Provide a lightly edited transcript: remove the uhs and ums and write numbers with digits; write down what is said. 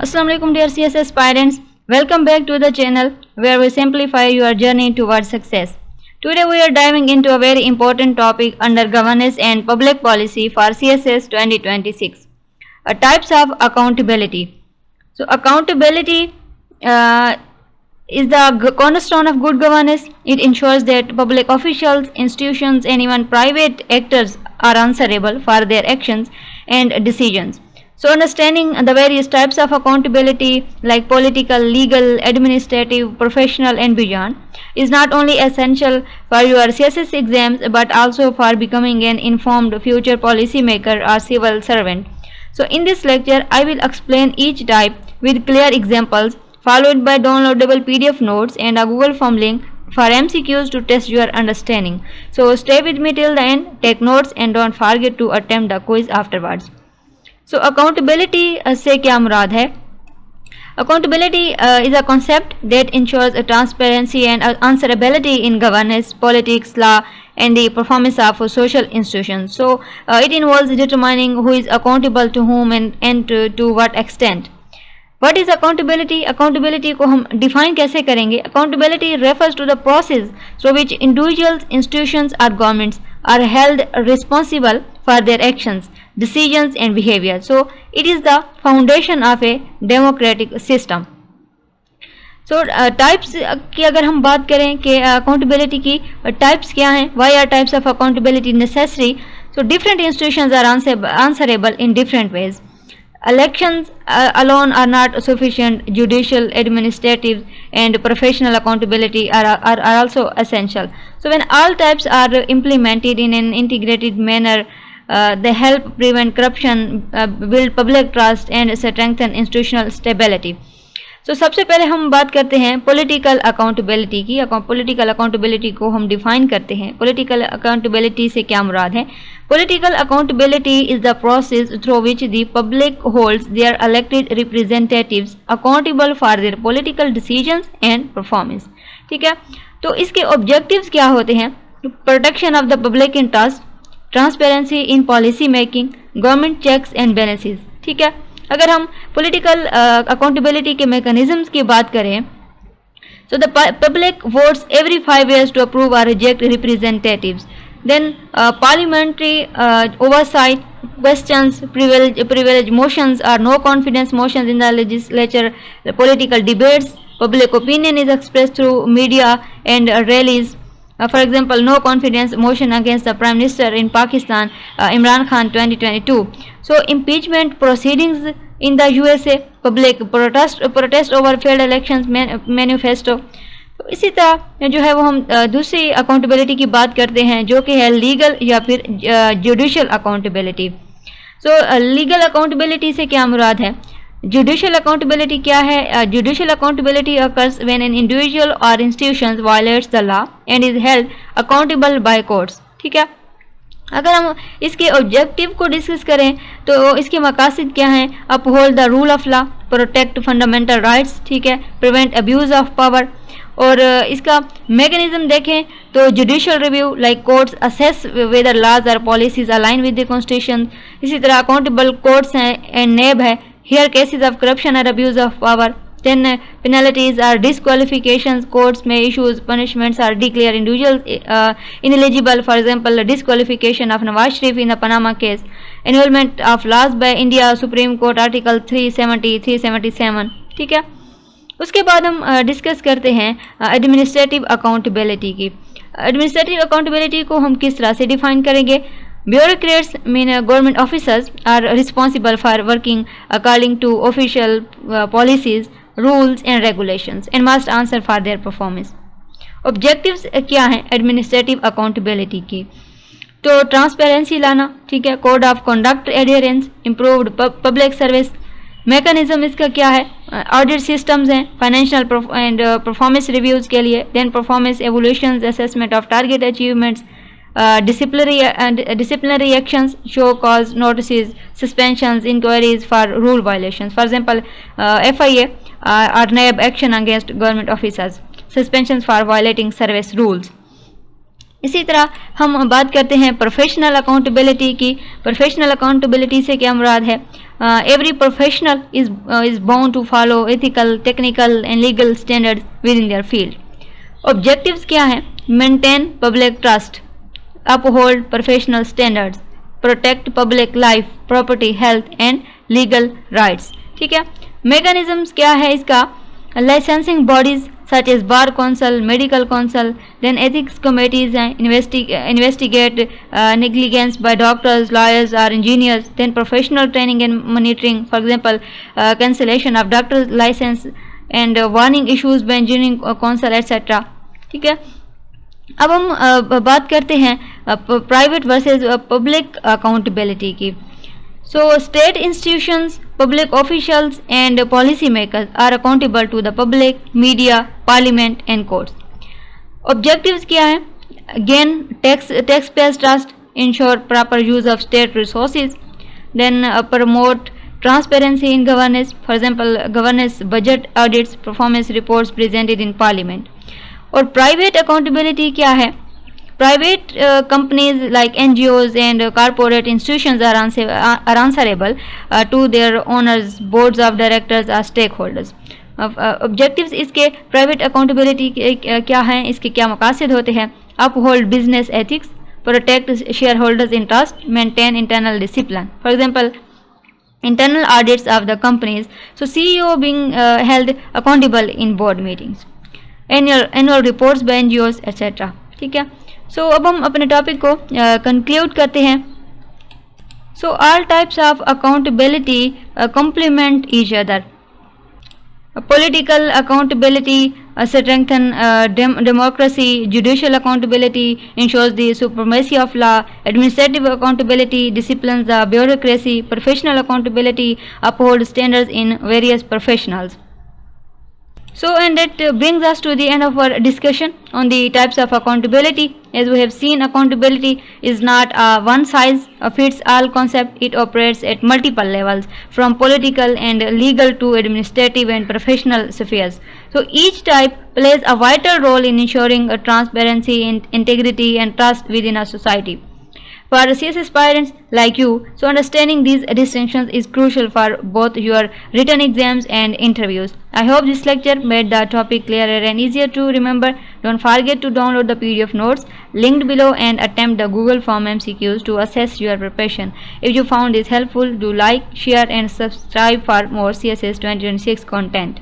Assalamu alaikum dear CSS aspirants. Welcome back to the channel where we simplify your journey towards success. Today we are diving into a very important topic under governance and public policy for CSS 2026. Types of accountability. So accountability is the cornerstone of good governance. It ensures that public officials, institutions and even private actors are answerable for their actions and decisions. So understanding the various types of accountability like political, legal, administrative, professional and beyond is not only essential for your CSS exams but also for becoming an informed future policymaker or civil servant. So in this lecture I will explain each type with clear examples followed by downloadable PDF notes and a Google Form link for MCQs to test your understanding. So stay with me till the end, take notes and don't forget to attempt the quiz afterwards. So accountability से क्या मुराद है? Accountability is a concept that ensures a transparency and answerability in governance, politics, law, and the performance of social institutions. So it involves determining who is accountable to whom and to what extent. What is accountability? Accountability को हम define कैसे करेंगे? Accountability refers to the process through which individuals, institutions, or governments are held responsible for their actions, decisions, and behavior. So it is the foundation of a democratic system. So types की अगर हम बात करें कि accountability की types क्या हैं? Why are types of accountability necessary? So different institutions are answerable in different ways. Elections alone are not sufficient. Judicial, administrative, and professional accountability are also essential. So when all types are implemented in an integrated manner, they help prevent corruption, build public trust, and strengthen institutional stability. तो सबसे पहले हम बात करते हैं political accountability की. Political accountability को हम डिफाइन करते हैं. पॉलिटिकल अकाउंटेबिलिटी से क्या मुराद है? Political accountability is the process through which the public holds their elected representatives accountable for their political decisions and performance. ठीक है, तो इसके ऑब्जेक्टिव्स क्या होते हैं? Protection of the public interest, transparency in policy making, government checks and balances. ठीक है, अगर हम पॉलिटिकल अकाउंटेबिलिटी के मैकेनिज्म्स की बात करें, so the public votes every 5 years to approve or reject representatives. Then parliamentary oversight, questions, privilege motions or no confidence motions in the legislature, the political debates, public opinion is expressed through media and rallies. For example, no confidence motion against the Prime Minister in Pakistan, Imran Khan 2022. So impeachment proceedings in the USA, public protest over failed elections manifesto. तो इसी तरह जो है वो हम दूसरी accountability की बात करते हैं जो कि है लीगल या फिर जुडिशल अकाउंटेबिलिटी. सो लीगल अकाउंटेबिलिटी से क्या मुराद है? Judicial accountability क्या है? Judicial accountability occurs when an individual or institution violates the law and is held accountable by courts. ठीक है, अगर हम इसके ऑब्जेक्टिव को डिस्कस करें तो इसके मकासद क्या हैं? Uphold the rule of law, protect fundamental rights, ठीक है, प्रिवेंट अब्यूज ऑफ पावर. और इसका मैकेनिज्म देखें तो judicial review like courts assess whether laws और policies align with the constitution. इसी तरह अकाउंटेबल कोर्ट्स हैं एंड नेब है. Here cases of corruption or abuse of power. Then penalties are disqualifications. Courts may issue punishments or declare individuals ineligible. For example, disqualification of Nawaz Sharif in the Panama case. Annulment of laws by India Supreme Court Article 370, 377. ठीक है, उसके बाद हम discuss करते हैं administrative accountability की. Administrative accountability को हम किस तरह से डिफाइन करेंगे? Bureaucrats mean government officers are responsible for working according to official policies, rules and regulations and must answer for their performance. Objectives क्या हैं एडमिनिस्ट्रेटिव अकाउंटेबिलिटी की? तो ट्रांसपेरेंसी लाना, ठीक है, code of conduct adherence, improved public service. Mechanism इसका क्या है? ऑडिट सिस्टम्स हैं फाइनेंशियल एंड परफॉर्मेंस रिव्यूज़ के लिए. Then performance evaluations, assessment of target achievements, disciplinary actions, show cause notices, suspensions, inquiries for rule violations. For example, FIA or NAB action against government officers, suspensions for violating service rules. इसी तरह हम बात करते हैं professional accountability की। Professional accountability से क्या मुराद है? Every professional is bound to follow ethical, technical and legal standards within their field. Objectives क्या हैं? Maintain public trust, uphold professional standards, protect public life, property, health and legal rights. ठीक है। Mechanisms क्या है इसका? licensing bodies such as bar council, medical council, then ethics committees investigate negligence by doctors, lawyers or engineers, then professional training and monitoring, for example cancellation of doctor's license and warning issues by engineering council etc. ठीक है। अब हम बात करते हैं private versus public accountability की। So state institutions, public officials and policy makers are accountable to the public, media, parliament and courts. Objectives क्या हैं? Again, taxpayers trust, ensure proper use of state resources, then promote transparency in governance, for example governance budget audits, performance reports presented in parliament. और private accountability क्या है? Private companies like NGOs and corporate institutions are answerable to their owners, boards of directors or stakeholders. Objectives इसके private accountability क्या हैं, इसके क्या मकासद होते हैं? Uphold business ethics, protect share holders interest, maintain internal discipline, for example internal audits of the companies, so CEO being held accountable in board meetings, annual reports by NGOs etc. ठीक है। सो अब हम अपने टॉपिक को conclude करते हैं। So all types of accountability complement each other. Political accountability strengthens democracy, judicial accountability ensures the supremacy of law, administrative accountability disciplines the bureaucracy, professional accountability upholds standards in various professionals. So, and that brings us to the end of our discussion on the types of accountability. As we have seen, accountability is not a one size fits all concept. It operates at multiple levels, from political and legal to administrative and professional spheres. So each type plays a vital role in ensuring transparency, integrity and trust within a society. For CS aspirants like you, so understanding these distinctions is crucial for both your written exams and interviews. I hope this lecture made the topic clearer and easier to remember. Don't forget to download the PDF notes linked below and attempt the Google Form MCQs to assess your preparation. If you found this helpful, do like, share and subscribe for more CSS 2026 content.